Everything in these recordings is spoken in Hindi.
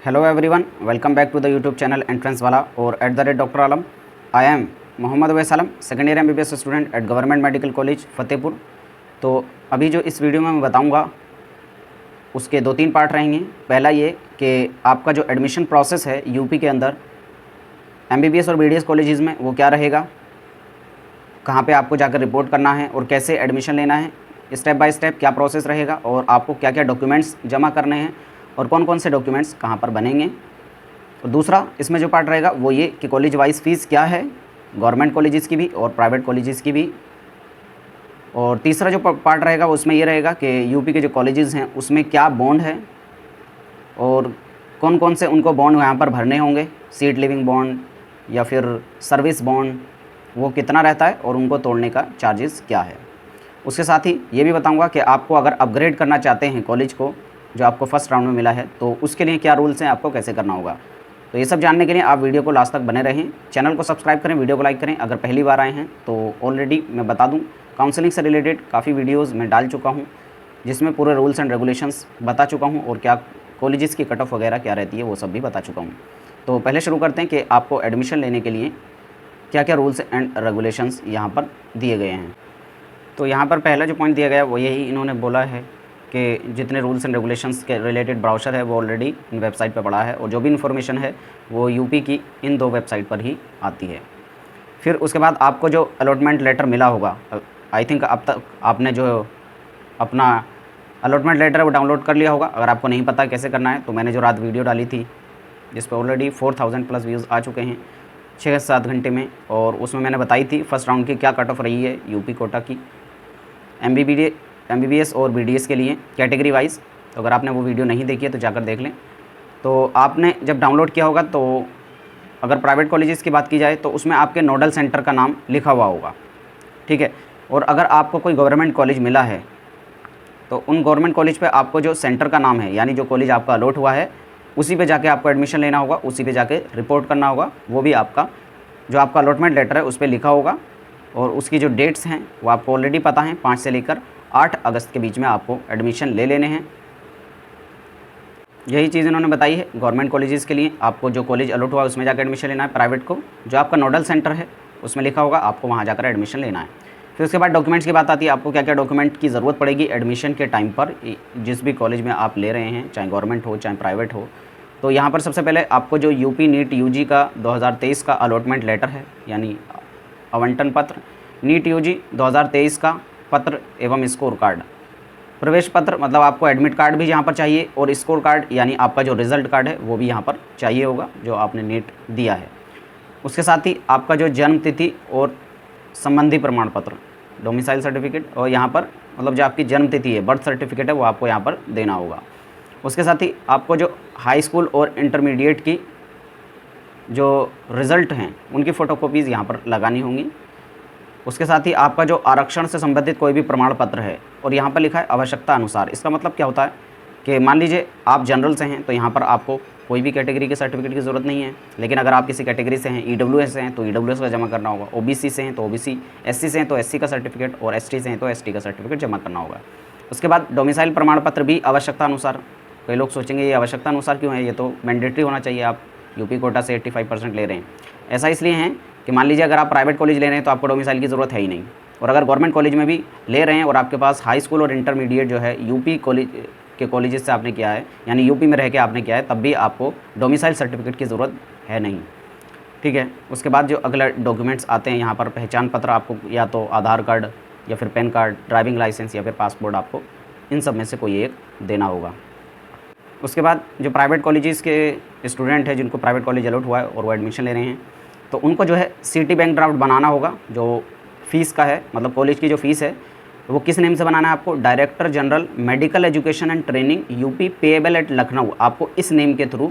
Hello everyone, welcome back to the YouTube channel entrance वाला और @doctor Alam. I am Mohammad Awais Alam, second year MBBS student at government medical college Fatehpur. तो अभी जो इस वीडियो में मैं बताऊंगा उसके 2-3 पार्ट रहेंगे। पहला ये कि आपका जो एडमिशन प्रोसेस है यूपी के अंदर MBBS और BDS कॉलेजेस में वो क्या रहेगा, कहाँ पे आपको जाकर रिपोर्ट करना है और कैसे एडमिशन लेना है, स्टेप बाय स्टेप क्या प्रोसेस रहेगा और आपको क्या क्या डॉक्यूमेंट्स जमा करने हैं और कौन कौन से डॉक्यूमेंट्स कहाँ पर बनेंगे। और दूसरा इसमें जो पार्ट रहेगा वो ये कि कॉलेज वाइज फ़ीस क्या है, गवर्नमेंट कॉलेजेस की भी और प्राइवेट कॉलेजेस की भी। और तीसरा जो पार्ट रहेगा उसमें ये रहेगा कि यूपी के जो कॉलेजेस हैं उसमें क्या बॉन्ड है और कौन कौन से उनको बॉन्ड यहाँ पर भरने होंगे, सीट लिविंग बॉन्ड या फिर सर्विस बॉन्ड, वो कितना रहता है और उनको तोड़ने का चार्जेस क्या है। उसके साथ ही ये भी बताऊंगा कि आपको अगर अपग्रेड करना चाहते हैं कॉलेज को जो आपको फर्स्ट राउंड में मिला है तो उसके लिए क्या रूल्स हैं, आपको कैसे करना होगा। तो ये सब जानने के लिए आप वीडियो को लास्ट तक बने रहें। चैनल को सब्सक्राइब करें, वीडियो को लाइक करें। अगर पहली बार आए हैं तो ऑलरेडी मैं बता दूं काउंसलिंग से रिलेटेड काफ़ी वीडियोज़ मैं डाल चुका हूँ जिसमें पूरे रूल्स एंड रेगुलेशंस बता चुका हूँ और क्या कॉलेजेस की कट ऑफ वगैरह क्या रहती है वो सब भी बता चुका हूँ। तो पहले शुरू करते हैं कि आपको एडमिशन लेने के लिए क्या क्या रूल्स एंड रेगुलेशंस यहाँ पर दिए गए हैं। तो यहाँ पर पहला जो पॉइंट दिया गया वो यही इन्होंने बोला है कि जितने रूल्स एंड रेगुलेशंस के रिलेटेड ब्राउचर है वो ऑलरेडी इन वेबसाइट पर पड़ा है और जो भी इन्फॉर्मेशन है वो यूपी की इन 2 वेबसाइट पर ही आती है। फिर उसके बाद आपको जो अलॉटमेंट लेटर मिला होगा, आई थिंक अब तक आपने जो अपना अलॉटमेंट लेटर है वो डाउनलोड कर लिया होगा। अगर आपको नहीं पता कैसे करना है तो मैंने जो रात वीडियो डाली थी जिस पर ऑलरेडी 4000 प्लस व्यूज़ आ चुके हैं 6-7 घंटे में, और उसमें मैंने बताई थी फर्स्ट राउंड की क्या कट ऑफ रही है यूपी कोटा की MBBS और BDS के लिए कैटेगरी वाइज। तो अगर आपने वो वीडियो नहीं देखी है तो जाकर देख लें। तो आपने जब डाउनलोड किया होगा तो अगर प्राइवेट कॉलेजेस की बात की जाए तो उसमें आपके नोडल सेंटर का नाम लिखा हुआ होगा, ठीक है। और अगर आपको कोई गवर्नमेंट कॉलेज मिला है तो उन गवर्नमेंट कॉलेज पे आपको जो सेंटर का नाम है यानी जो कॉलेज आपका अलॉट हुआ है उसी पे जाके आपको एडमिशन लेना होगा, उसी पे जाके रिपोर्ट करना होगा। वो भी आपका जो आपका अलॉटमेंट लेटर है उस पर लिखा होगा और उसकी जो डेट्स हैं वो आपको ऑलरेडी पता हैं। 5 से लेकर 8 अगस्त के बीच में आपको एडमिशन ले लेने हैं। यही चीज़ इन्होंने बताई है गवर्नमेंट कॉलेजेस के लिए। आपको जो कॉलेज अलॉट हुआ है उसमें जाकर एडमिशन लेना है, प्राइवेट को जो आपका नोडल सेंटर है उसमें लिखा होगा आपको वहाँ जाकर एडमिशन लेना है। फिर उसके बाद डॉक्यूमेंट्स की बात आती है, आपको क्या क्या डॉक्यूमेंट की ज़रूरत पड़ेगी एडमिशन के टाइम पर जिस भी कॉलेज में आप ले रहे हैं, चाहे गवर्नमेंट हो चाहे प्राइवेट हो। तो यहाँ पर सबसे पहले आपको जो यूपी नीट UG का 2023 का अलॉटमेंट लेटर है यानी आवंटन पत्र, नीट UG 2023 का पत्र एवं स्कोर कार्ड, प्रवेश पत्र मतलब आपको एडमिट कार्ड भी यहाँ पर चाहिए और स्कोर कार्ड यानी आपका जो रिज़ल्ट कार्ड है वो भी यहाँ पर चाहिए होगा जो आपने नीट दिया है। उसके साथ ही आपका जो जन्म तिथि और संबंधी प्रमाण पत्र, डोमिसाइल सर्टिफिकेट, और यहाँ पर मतलब जो आपकी जन्म तिथि है बर्थ सर्टिफिकेट है वो आपको यहाँ पर देना होगा। उसके साथ ही आपको जो हाई स्कूल और इंटरमीडिएट की जो रिज़ल्ट हैं उनकी फ़ोटोकॉपीज़ यहाँ पर लगानी होंगी। उसके साथ ही आपका जो आरक्षण से संबंधित कोई भी प्रमाण पत्र है और यहाँ पर लिखा है आवश्यकता अनुसार। इसका मतलब क्या होता है कि मान लीजिए आप जनरल से हैं तो यहाँ पर आपको कोई भी कैटेगरी के सर्टिफिकेट की ज़रूरत नहीं है, लेकिन अगर आप किसी कैटेगरी से हैं, EWS से हैं तो EWS का जमा करना होगा, OBC से हैं तो OBC, SC से हैं तो SC का सर्टिफिकेट और ST से हैं तो ST का सर्टिफिकेट जमा करना होगा। उसके बाद डोमिसाइल प्रमाण पत्र भी आवश्यकता अनुसार। कई लोग सोचेंगे ये आवश्यकता अनुसार क्यों है, ये तो मैंडेटरी होना चाहिए, आप यूपी कोटा से 85% ले रहे हैं। ऐसा इसलिए है कि मान लीजिए अगर आप प्राइवेट कॉलेज ले रहे हैं तो आपको डोमिसाइल की ज़रूरत है ही नहीं, और अगर गवर्नमेंट कॉलेज में भी ले रहे हैं और आपके पास हाई स्कूल और इंटरमीडिएट जो है यूपी कॉलेज के कॉलेजेस से आपने किया है यानी यूपी में रह के आपने किया है तब भी आपको डोमिसाइल सर्टिफिकेट की ज़रूरत है नहीं, ठीक है। उसके बाद जो अगले डॉक्यूमेंट्स आते हैं यहाँ पर पहचान पत्र, आपको या तो आधार कार्ड या फिर पैन कार्ड, ड्राइविंग लाइसेंस या फिर पासपोर्ट, आपको इन सब में से कोई एक देना होगा। उसके बाद जो प्राइवेट कॉलेजेस के स्टूडेंट हैं जिनको प्राइवेट कॉलेज अलॉट हुआ है और वो एडमिशन ले रहे हैं तो उनको जो है सिटी बैंक ड्राफ्ट बनाना होगा जो फ़ीस का है, मतलब कॉलेज की जो फ़ीस है वो किस नेम से बनाना है आपको, director general medical education and training UP payable at Lucknow, आपको इस नेम के थ्रू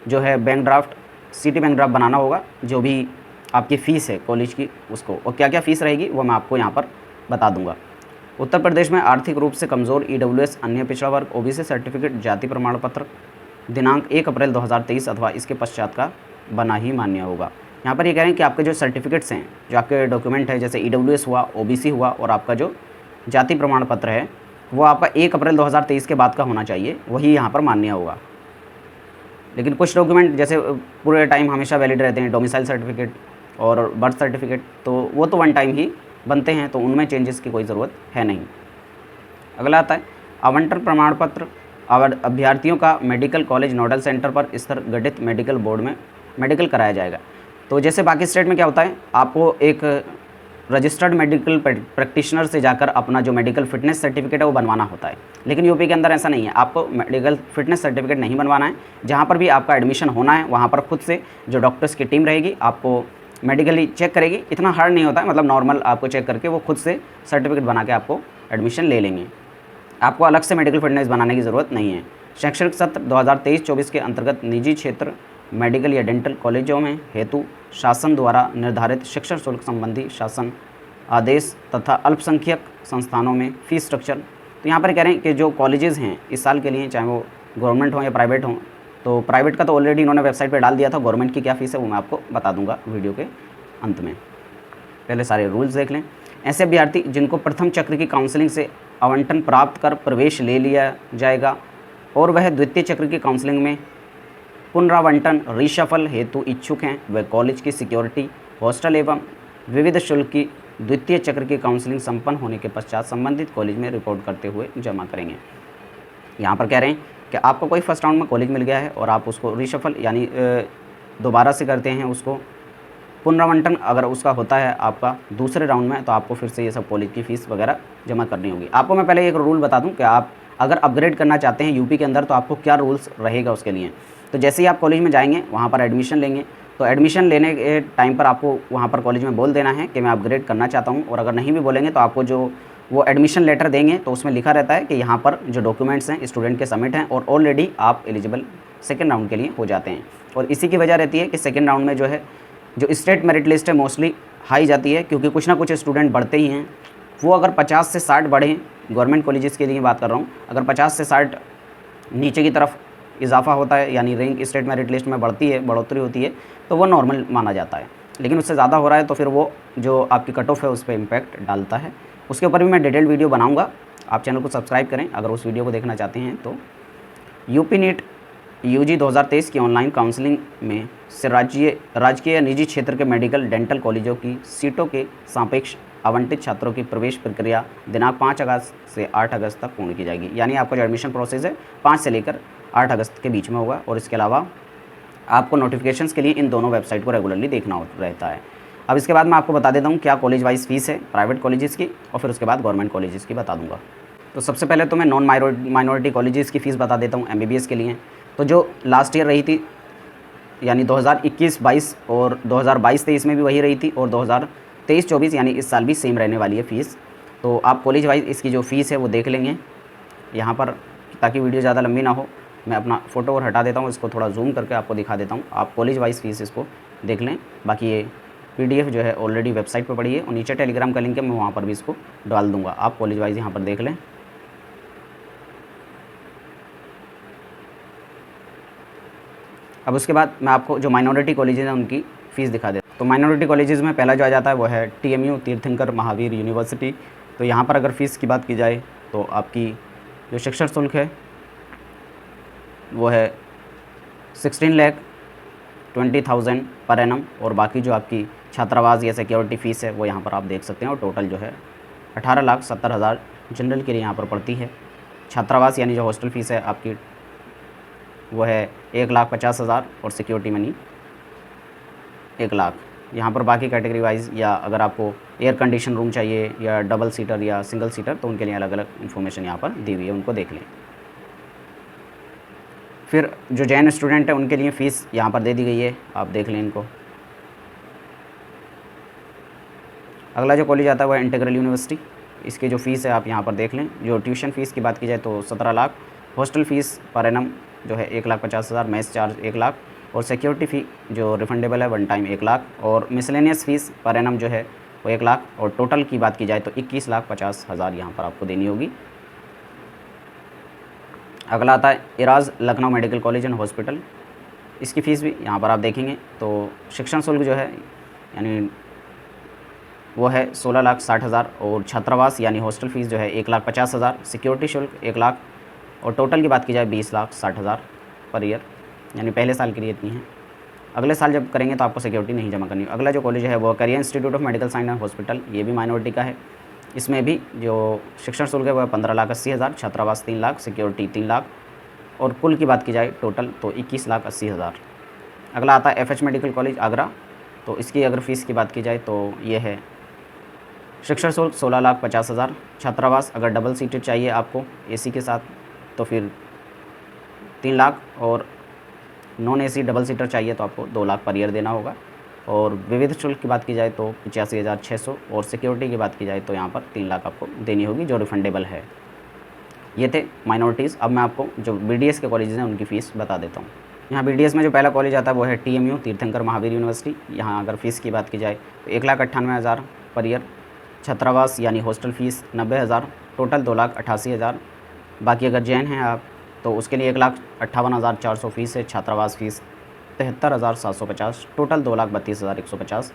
जो है bank draft, city bank draft बनाना होगा जो भी आपकी फ़ीस है कॉलेज की उसको। और क्या क्या फ़ीस रहेगी वो मैं आपको यहाँ पर बता दूँगा। उत्तर प्रदेश में आर्थिक रूप से कमज़ोर EWS अन्य पिछड़ा वर्ग OBC सर्टिफिकेट जाति प्रमाण पत्र दिनांक 1 अप्रैल 2023 अथवा इसके पश्चात का बना ही मान्य होगा। यहाँ पर ये कह रहे हैं कि आपके जो सर्टिफिकेट्स हैं, जो आपके डॉक्यूमेंट है जैसे EWS हुआ, OBC हुआ और आपका जो जाति प्रमाण पत्र है वो आपका 1 अप्रैल 2023 के बाद का होना चाहिए, वही यहाँ पर मान्य होगा। लेकिन कुछ डॉक्यूमेंट जैसे पूरे टाइम हमेशा वैलिड रहते हैं, डोमिसाइल सर्टिफिकेट और बर्थ सर्टिफिकेट, तो वो तो वन टाइम ही बनते हैं, तो उनमें चेंजेस की कोई ज़रूरत है नहीं। अगला आता है आवंटन प्रमाण पत्र। अभ्यर्थियों का मेडिकल कॉलेज नोडल सेंटर पर स्तर गठित मेडिकल बोर्ड में मेडिकल कराया जाएगा। तो जैसे बाकी स्टेट में क्या होता है, आपको एक रजिस्टर्ड मेडिकल प्रैक्टिशनर से जाकर अपना जो मेडिकल फिटनेस सर्टिफिकेट है वो बनवाना होता है, लेकिन यूपी के अंदर ऐसा नहीं है। आपको मेडिकल फिटनेस सर्टिफिकेट नहीं बनवाना है, जहाँ पर भी आपका एडमिशन होना है वहाँ पर खुद से जो डॉक्टर्स की टीम रहेगी आपको मेडिकली चेक करेगी। इतना हार्ड नहीं होता है, मतलब नॉर्मल आपको चेक करके वो खुद से सर्टिफिकेट बना के आपको एडमिशन ले लेंगे। आपको अलग से मेडिकल फिटनेस बनाने की ज़रूरत नहीं है। शैक्षणिक सत्र 2023-24 के अंतर्गत निजी क्षेत्र मेडिकल या डेंटल कॉलेजों में हेतु शासन द्वारा निर्धारित शिक्षण शुल्क संबंधी शासन आदेश तथा अल्पसंख्यक संस्थानों में फ़ीस स्ट्रक्चर। तो यहाँ पर कह रहे हैं कि जो कॉलेजेस हैं इस साल के लिए, चाहे वो गवर्नमेंट हो या प्राइवेट हो, तो प्राइवेट का तो ऑलरेडी इन्होंने वेबसाइट पे डाल दिया था, गवर्नमेंट की क्या फ़ीस है वो मैं आपको बता दूंगा वीडियो के अंत में। पहले सारे रूल्स देख लें। ऐसे अभ्यर्थी जिनको प्रथम चक्र की काउंसलिंग से आवंटन प्राप्त कर प्रवेश ले लिया जाएगा और वह द्वितीय चक्र की काउंसलिंग में पुनरावंटन रिशफल हेतु इच्छुक हैं, वह कॉलेज की सिक्योरिटी, हॉस्टल एवं विविध शुल्क की द्वितीय चक्र की काउंसलिंग संपन्न होने के पश्चात संबंधित कॉलेज में रिपोर्ट करते हुए जमा करेंगे। यहाँ पर कह रहे हैं कि आपको कोई फर्स्ट राउंड में कॉलेज मिल गया है और आप उसको रिशफल यानी दोबारा से करते हैं, उसको पुनरावंटन अगर उसका होता है आपका दूसरे राउंड में, तो आपको फिर से ये सब कॉलेज की फ़ीस वगैरह जमा करनी होगी। आपको मैं पहले एक रूल बता दूं कि आप अगर अपग्रेड करना चाहते हैं यूपी के अंदर तो आपको क्या रूल्स रहेगा उसके लिए। तो जैसे ही आप कॉलेज में जाएंगे वहाँ पर एडमिशन लेंगे, तो एडमिशन लेने के टाइम पर आपको वहाँ पर कॉलेज में बोल देना है कि मैं अपग्रेड करना चाहता हूँ, और अगर नहीं भी बोलेंगे तो आपको जो वो एडमिशन लेटर देंगे तो उसमें लिखा रहता है कि यहाँ पर जो डॉक्यूमेंट्स हैं स्टूडेंट के सबमिट हैं और ऑलरेडी आप एलिजिबल सेकेंड राउंड के लिए हो जाते हैं। और इसी की वजह रहती है कि सेकेंड राउंड में जो है जो स्टेट मेरिट लिस्ट है मोस्टली हाई जाती है, क्योंकि कुछ ना कुछ स्टूडेंट बढ़ते ही हैं। वो अगर 50 से 60 बढ़ें, गवर्नमेंट कॉलेजेस के लिए बात कर रहा हूँ, अगर 50 से 60 नीचे की तरफ इजाफा होता है यानी रैंक स्टेट मेरिट लिस्ट में बढ़ती है, बढ़ोतरी होती है, तो वो नॉर्मल माना जाता है। लेकिन उससे ज़्यादा हो रहा है तो फिर वो जो आपकी कट ऑफ है उस पर इम्पैक्ट डालता है। उसके ऊपर भी मैं डिटेल वीडियो बनाऊँगा, आप चैनल को सब्सक्राइब करें अगर उस वीडियो को देखना चाहते हैं। तो यूपी नीट यूजी 2023 की ऑनलाइन काउंसलिंग में से राजकीय या निजी क्षेत्र के मेडिकल डेंटल कॉलेजों की सीटों के सापेक्ष आवंटित छात्रों की प्रवेश प्रक्रिया दिनांक 5 अगस्त से 8 अगस्त तक पूर्ण की जाएगी। यानी आपका जो एडमिशन प्रोसेस है 5 से लेकर 8 अगस्त के बीच में होगा। और इसके अलावा आपको नोटिफिकेशंस के लिए इन दोनों वेबसाइट को रेगुलरली देखना रहता है। अब इसके बाद मैं आपको बता देता हूँ क्या कॉलेज वाइज फ़ीस है प्राइवेट कॉलेजेस की, और फिर उसके बाद गवर्नमेंट कॉलेजेस की बता दूँगा। तो सबसे पहले तो मैं नॉन माइनॉरिटी कॉलेजेस की फ़ीस बता देता हूँ MBBS के लिए। तो जो लास्ट ईयर रही थी यानी 2021-22 और 2022-23 में भी वही रही थी, और 2023-24 यानी इस साल भी सेम रहने वाली है फ़ीस। तो आप कॉलेज वाइज इसकी जो फ़ीस है वो देख लेंगे यहाँ पर, ताकि वीडियो ज़्यादा लंबी ना हो। मैं अपना फ़ोटो और हटा देता हूँ, इसको थोड़ा जूम करके आपको दिखा देता हूँ। आप कॉलेज वाइज फ़ीस इसको देख लें। बाकी ये PDF जो है ऑलरेडी वेबसाइट पर पड़ी है और नीचे टेलीग्राम का लिंक है, मैं वहाँ पर भी इसको डाल दूँगा। आप कॉलेज वाइज यहाँ पर देख लें। अब उसके बाद मैं आपको जो माइनॉरिटी कॉलेजेस हैं उनकी फ़ीस दिखा देता हूँ। तो माइनॉरिटी कॉलेजेस में पहला जो आ जाता है वो है TMU तीर्थंकर महावीर यूनिवर्सिटी। तो यहाँ पर अगर फ़ीस की बात की जाए तो आपकी जो शिक्षण शुल्क है वो है 16,20,000 पर एनम, और बाकी जो आपकी छात्रावास या सिक्योरिटी फ़ीस है वो यहाँ पर आप देख सकते हैं। और टोटल जो है 18,70,000 जनरल के लिए यहाँ पर पड़ती है। छात्रावास यानी जो हॉस्टल फ़ीस है आपकी वो है 1,50,000 और सिक्योरिटी मनी 1 लाख। यहाँ पर बाकी कैटेगरी वाइज या अगर आपको एयर कंडीशन रूम चाहिए या डबल सीटर या सिंगल सीटर तो उनके लिए अलग अलग इन्फॉर्मेशन यहाँ पर दी हुई है, उनको देख लें। फिर जो जैन स्टूडेंट है उनके लिए फ़ीस यहाँ पर दे दी गई है, आप देख लें इनको। अगला जो कॉलेज आता है वह इंटीग्रल यूनिवर्सिटी। इसकी जो फ़ीस है आप यहाँ पर देख लें। जो ट्यूशन फ़ीस की बात की जाए तो 17 lakh, hostel fees per annum जो है 1,50,000, मेस चार्ज 1 लाख, और सिक्योरिटी फ़ी जो रिफंडेबल है 1 टाइम 1 लाख, और मिसलेनियस फ़ीस पर एनम जो है वो 1 लाख, और टोटल की बात की जाए तो 21,50,000 यहाँ पर आपको देनी होगी। अगला आता है Ira's Lucknow medical college and hospital. इसकी फ़ीस भी यहाँ पर आप देखेंगे तो शिक्षण शुल्क जो है यानी वो है 16,60,000, और छात्रावास यानी हॉस्टल फ़ीस जो है 1,50,000, सिक्योरिटी शुल्क 1 लाख, और टोटल की बात की जाए 20,60,000 पर ईयर यानी पहले साल के लिए इतनी है। अगले साल जब करेंगे तो आपको सिक्योरिटी नहीं जमा करनी। अगला जो कॉलेज है वो career institute of medical science and hospital, ये भी माइनॉरिटी का है। इसमें भी जो शिक्षण शुल्क है वह 15,80,000, छात्रावास 3 लाख, सिक्योरिटी 3 लाख, और कुल की बात की जाए टोटल तो 21,80,000। अगला आता है FH मेडिकल कॉलेज आगरा, तो इसकी अगर फ़ीस की बात की जाए तो ये है शिक्षण शुल्क 16,50,000, छात्रावास अगर डबल सीटेड चाहिए आपको AC के साथ तो फिर 3 लाख, और नॉन AC डबल सीटर चाहिए तो आपको 2 लाख पर ईयर देना होगा। और विविध शुल्क की बात की जाए तो 85,600, और सिक्योरिटी की बात की जाए तो यहाँ पर 3 लाख आपको देनी होगी जो रिफंडेबल है। ये थे माइनॉरिटीज़। अब मैं आपको जो BDS के कॉलेजेस हैं उनकी फ़ीस बता देता हूँ। यहाँ BDS में जो पहला कॉलेज आता है वो है TMU तीर्थंकर महावीर यूनिवर्सिटी। यहाँ अगर फ़ीस की बात की जाए तो 1,98,000 पर ईयर, छात्रावास यानी हॉस्टल फ़ीस 90,000, टोटल 2,88,000। बाकी अगर जैन हैं आप तो उसके लिए 1,58,400 फ़ीस है, छात्रावास फ़ीस 73,750, टोटल 2,32,150।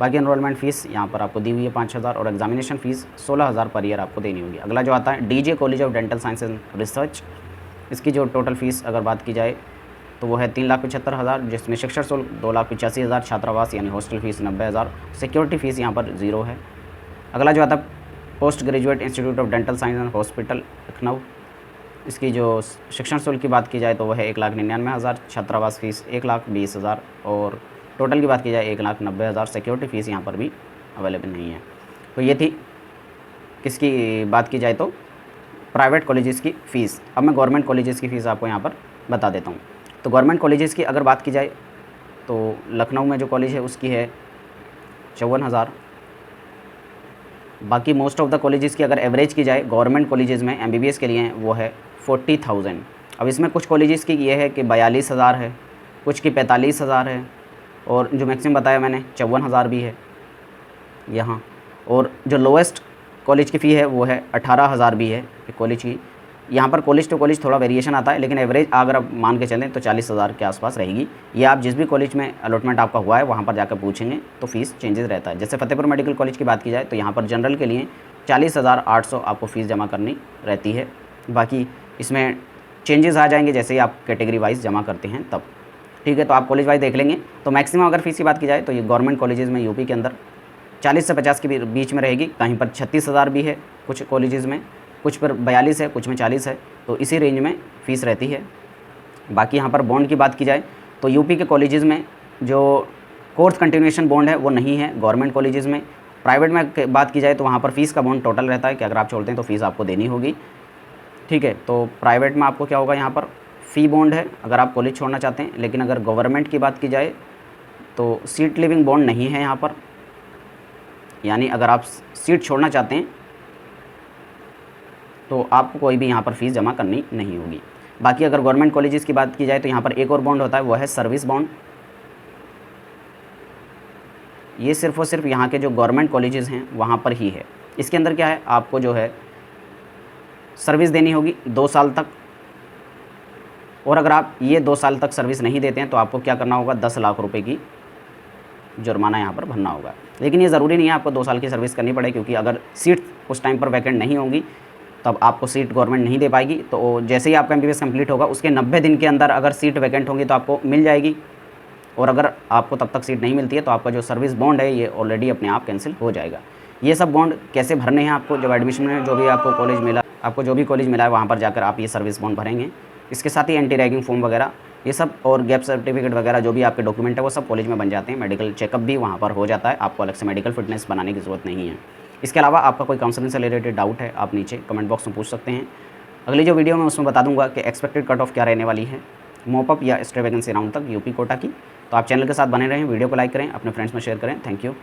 बाकी एनरोलमेंट फ़ीस यहाँ पर आपको दी हुई है 5,000, और एग्जामिनेशन फ़ीस 16,000 पर ईयर आपको देनी होगी। अगला जो आता है DJ college of dental science and research, इसकी जो टोटल फ़ीस अगर बात की जाए तो वो है 3,75,000, जिसमें शिक्षण शुल्क 2,85,000, छात्रावास यानी हॉस्टल फ़ीस 90,000, सिक्योरिटी फ़ीस यहाँ पर 0 है। अगला जो आता है post graduate institute of dental science and hospital Lucknow, इसकी जो शिक्षण शुल्क की बात की जाए तो वह है 1,99,000, छात्रावास फ़ीस 1,20,000, और टोटल की बात की जाए 1,90,000, सिक्योरिटी फ़ीस यहाँ पर भी अवेलेबल नहीं है। तो ये थी किसकी बात की जाए तो प्राइवेट कॉलेजेस की फ़ीस। अब मैं गवर्नमेंट कॉलेजेस की फ़ीस आपको यहाँ पर बता देता हूँ। तो गवर्नमेंट कॉलेजेस की अगर बात की जाए तो लखनऊ में जो कॉलेज है उसकी है 54,000। बाकी मोस्ट ऑफ द कॉलेजेस की अगर एवरेज की जाए गवर्नमेंट कॉलेजेस में MBBS के लिए वो है 40,000। अब इसमें कुछ कॉलेजेस की ये है कि 42,000 है, कुछ की 45,000 है, और जो मैक्सिमम बताया मैंने 54,000 भी है यहाँ। और जो लोएस्ट कॉलेज की फ़ी है वो है 18,000 भी है कॉलेज की। यहाँ पर कॉलेज टू कॉलेज थोड़ा वेरिएशन आता है, लेकिन एवरेज अगर आप मान के चलें तो 40,000 के आसपास रहेगी। ये आप जिस भी कॉलेज में अलॉटमेंट आपका हुआ है वहाँ पर जाकर पूछेंगे तो फ़ीस चेंजेस रहता है। जैसे फतेहपुर मेडिकल कॉलेज की बात की जाए तो यहाँ पर जनरल के लिए 40,800 आपको फ़ीस जमा करनी रहती है। बाकी इसमें चेंजेस आ जाएंगे जैसे ही आप कैटेगरी वाइज जमा करते हैं तब। ठीक है, तो आप कॉलेज वाइज देख लेंगे। तो मैक्सिमम अगर फ़ीस की बात की जाए तो ये गवर्नमेंट कॉलेजेस में यूपी के अंदर 40 से 50 के बीच में रहेगी। कहीं पर 36,000 भी है कुछ कॉलेजेस में, कुछ पर 42 है, कुछ में 40 है, तो इसी रेंज में फ़ीस रहती है। बाकी यहाँ पर बॉन्ड की बात की जाए तो यूपी के कॉलेजेस में जो कोर्स कंटिन्यूएशन बॉन्ड है वो नहीं है गवर्नमेंट कॉलेजेस में। प्राइवेट में बात की जाए तो वहाँ पर फ़ीस का बॉन्ड टोटल रहता है कि अगर आप छोड़ते हैं तो फ़ीस आपको देनी होगी। ठीक है, तो प्राइवेट में आपको क्या होगा, यहाँ पर फ़ी बॉन्ड है अगर आप कॉलेज छोड़ना चाहते हैं। लेकिन अगर गवर्नमेंट की बात की जाए तो सीट लिविंग बॉन्ड नहीं है यहाँ पर, यानी अगर आप सीट छोड़ना चाहते हैं तो आपको कोई भी यहाँ पर फ़ीस जमा करनी नहीं होगी। बाकी अगर गवर्नमेंट कॉलेजेस की बात की जाए तो यहाँ पर एक और बॉन्ड होता है, वो है सर्विस बॉन्ड। ये सिर्फ़ और सिर्फ यहाँ के जो गवर्नमेंट कॉलेजेस हैं वहाँ पर ही है। इसके अंदर क्या है, आपको जो है सर्विस देनी होगी 2 साल तक, और अगर आप ये 2 साल तक सर्विस नहीं देते हैं तो आपको क्या करना होगा, 10 लाख रुपए की जुर्माना यहाँ पर भरना होगा। लेकिन ये ज़रूरी नहीं है आपको 2 साल की सर्विस करनी पड़े, क्योंकि अगर सीट उस टाइम पर वैकेंट नहीं होंगी तब आपको सीट गवर्नमेंट नहीं दे पाएगी। तो जैसे ही आपका MBBS कंप्लीट होगा उसके 90 दिन के अंदर अगर सीट वैकेंट होंगी तो आपको मिल जाएगी, और अगर आपको तब तक सीट नहीं मिलती है तो आपका जो सर्विस बॉन्ड है ये ऑलरेडी अपने आप कैंसिल हो जाएगा। ये सब बॉन्ड कैसे भरने हैं आपको, जब एडमिशन में जो भी आपको कॉलेज मिला, आपको जो भी कॉलेज मिला है वहाँ पर जाकर आप ये सर्विस बॉन्ड भरेंगे। इसके साथ ही एंटी रैगिंग फॉर्म वगैरह ये सब और गैप सर्टिफिकेट वगैरह जो भी आपके डॉक्यूमेंट है वो सब कॉलेज में बन जाते हैं। मेडिकल चेकअप भी वहाँ पर हो जाता है, आपको अलग से मेडिकल फिटनेस बनाने की ज़रूरत नहीं है। इसके अलावा आपका कोई काउंसलिंग से रिलेटेड डाउट है आप नीचे कमेंट बॉक्स में पूछ सकते हैं। अगली जो वीडियो में उसमें बता दूंगा कि एक्सपेक्टेड कट ऑफ क्या रहने वाली है मोपअप या स्टे वैकेंसी राउंड तक यूपी कोटा की। तो आप चैनल के साथ बने रहें, वीडियो को लाइक करें, अपने फ्रेंड्स में शेयर करें। Thank you.